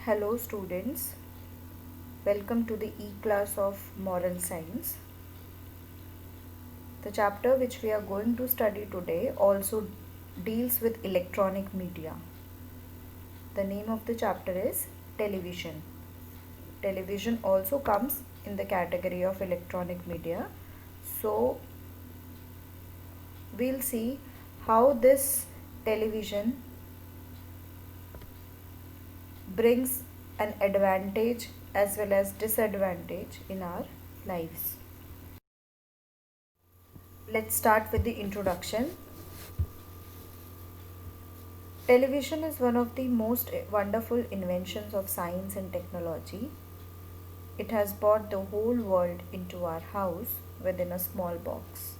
Hello students, welcome to the e-class of Moral Science. The chapter which we are going to study today also deals with electronic media. The name of the chapter is Television. Television also comes in the category of electronic media. So we'll see how this television brings an advantage as well as disadvantage in our lives. Let's start with the introduction. Television is one of the most wonderful inventions of science and technology. It has brought the whole world into our house within a small box.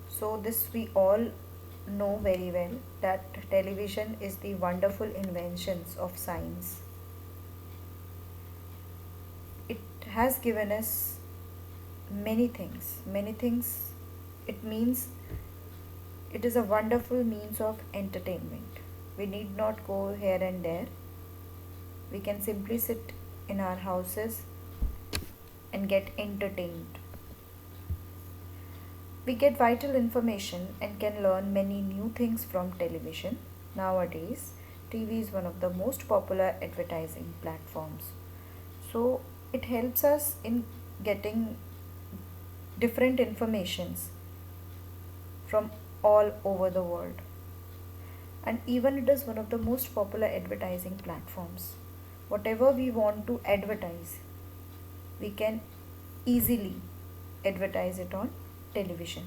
So this we all know very well that television is the wonderful inventions of science. It has given us many things. It means it is a wonderful means of entertainment. We need not go here and there. We can simply sit in our houses and get entertained. We get vital information and can learn many new things from television. Nowadays, TV is one of the most popular advertising platforms. So, it helps us in getting different informations from all over the world. And even it is one of the most popular advertising platforms. Whatever we want to advertise, we can easily advertise it on television.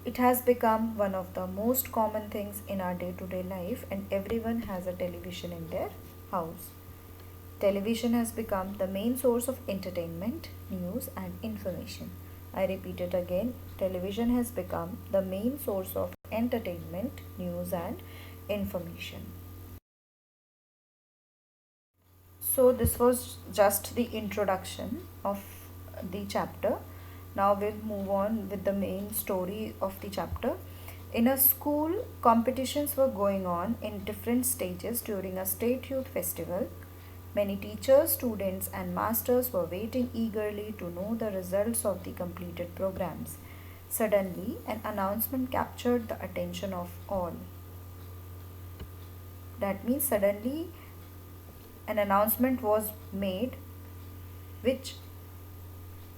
It has become one of the most common things in our day-to-day life, and everyone has a television in their house. Television has become the main source of entertainment, news and information. I repeat it again, television has become the main source of entertainment, news and information. So this was just the introduction of the chapter. Now we'll move on with the main story of the chapter. In a school, competitions were going on in different stages during a state youth festival. Many teachers, students and masters were waiting eagerly to know the results of the completed programs. Suddenly, an announcement captured the attention of all. That means suddenly an announcement was made which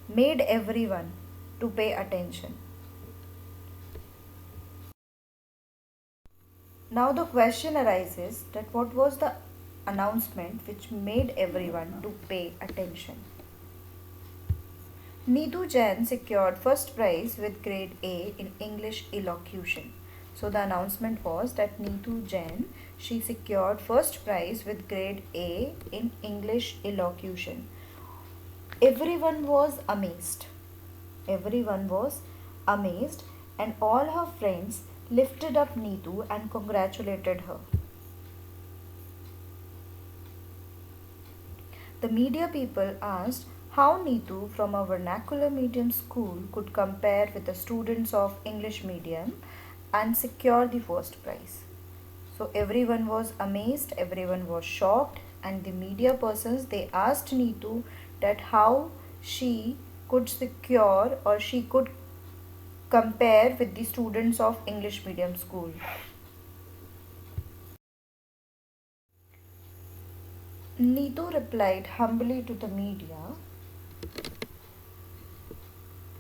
made everyone to pay attention. Now the question arises that what was the announcement which made everyone to pay attention? Neetu Jain secured first prize with grade A in English elocution. So the announcement was that Neetu Jain, she secured first prize with grade A in English elocution. Everyone was amazed. Everyone was amazed and all her friends lifted up Neetu and congratulated her. The media people asked how Neetu from a vernacular medium school could compare with the students of English medium and secure the first prize. So everyone was amazed, everyone was shocked, and the media persons they asked Neetu that how she could secure or she could compare with the students of English medium school. Neetu replied humbly to the media,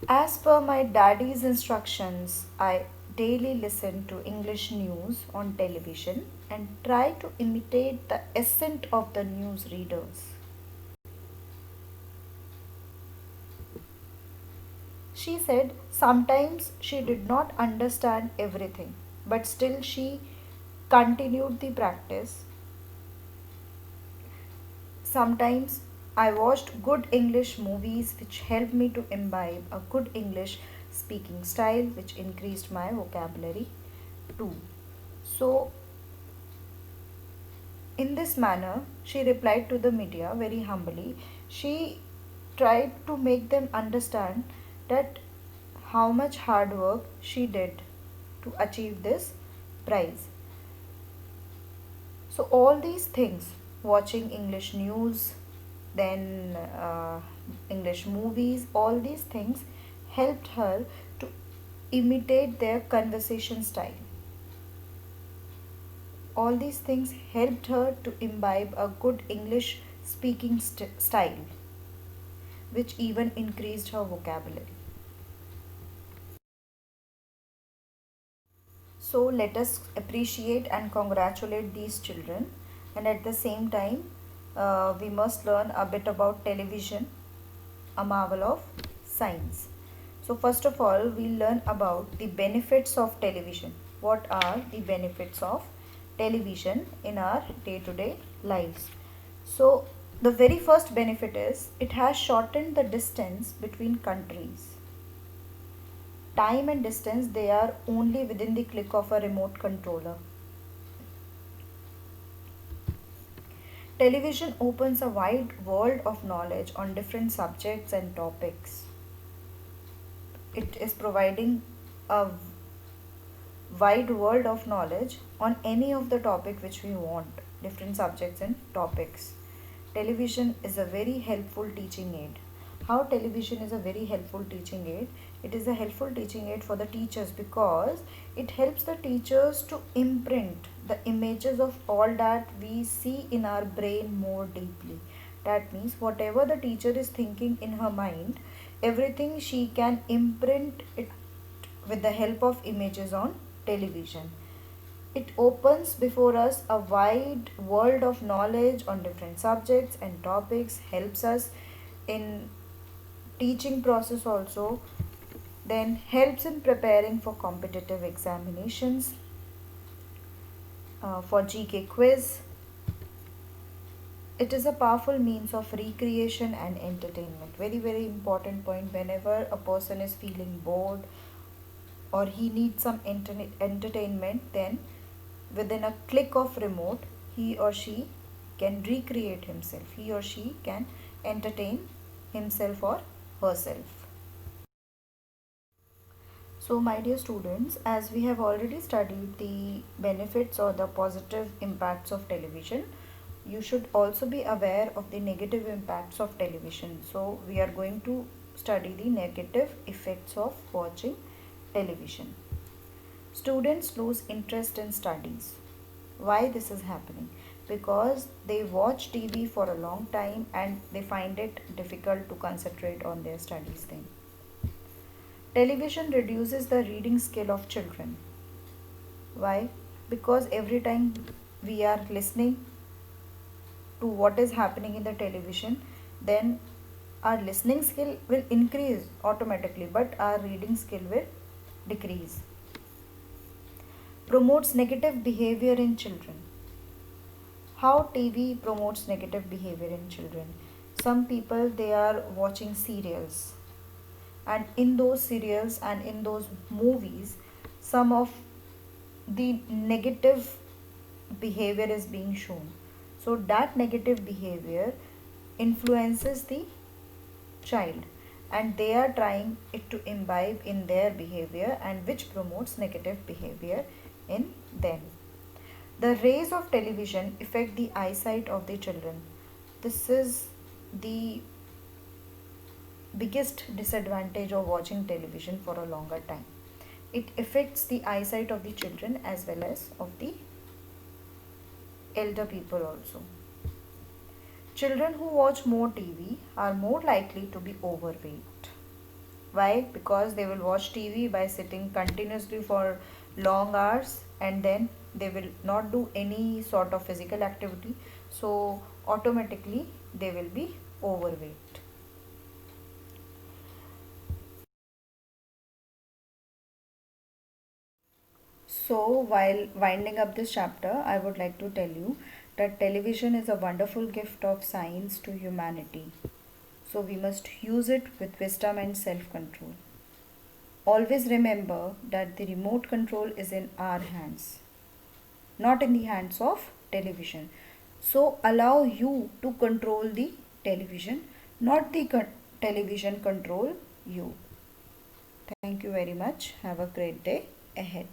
as per my daddy's instructions, I daily listen to English news on television and try to imitate the accent of the news readers. She said sometimes she did not understand everything, but still she continued the practice. Sometimes I watched good English movies which helped me to imbibe a good English speaking style which increased my vocabulary too. So, in this manner, she replied to the media very humbly. She tried to make them understand that how much hard work she did to achieve this prize. So all these things, watching English news, then English movies, all these things helped her to imitate their conversation style. All these things helped her to imbibe a good English speaking style, which even increased her vocabulary. So let us appreciate and congratulate these children, and at the same time, we must learn a bit about television, a marvel of science. So, first of all, we'll learn about the benefits of television. What are the benefits of television in our day to day lives? So, the very first benefit is it has shortened the distance between countries. Time and distance, they are only within the click of a remote controller. Television opens a wide world of knowledge on different subjects and topics. It is providing a wide world of knowledge on any of the topic which we want, different subjects and topics. Television is a very helpful teaching aid. How television is a very helpful teaching aid? It is a helpful teaching aid for the teachers because it helps the teachers to imprint the images of all that we see in our brain more deeply. That means whatever the teacher is thinking in her mind, everything she can imprint it with the help of images on television. It opens before us a wide world of knowledge on different subjects and topics, helps us in teaching process also, then helps in preparing for competitive examinations, for GK quiz. It is a powerful means of recreation and entertainment. Very, very important point. Whenever a person is feeling bored or he needs some entertainment, then within a click of remote, he or she can recreate himself. He or she can entertain himself or herself. So, my dear students, as we have already studied the benefits or the positive impacts of television, you should also be aware of the negative impacts of television. So, we are going to study the negative effects of watching television. Students lose interest in studies. Why this is happening? Because they watch TV for a long time and they find it difficult to concentrate on their studies then. Television reduces the reading skill of children. Why? Because every time we are listening to what is happening in the television, then our listening skill will increase automatically, but our reading skill will decrease. Promotes negative behavior in children. How TV promotes negative behavior in children? Some people, they are watching serials, and in those serials and in those movies, some of the negative behavior is being shown. So that negative behavior influences the child, and they are trying it to imbibe in their behavior, and which promotes negative behavior in them. The rays of television affect the eyesight of the children. This is the biggest disadvantage of watching television for a longer time. It affects the eyesight of the children as well as of the elder people also. Children who watch more TV are more likely to be overweight. Why? Because they will watch TV by sitting continuously for long hours, and then they will not do any sort of physical activity. So automatically they will be overweight. So, while winding up this chapter, I would like to tell you that television is a wonderful gift of science to humanity. So, we must use it with wisdom and self control. Always remember that the remote control is in our hands, not in the hands of television. So, allow you to control the television, not the television control you. Thank you very much. Have a great day ahead.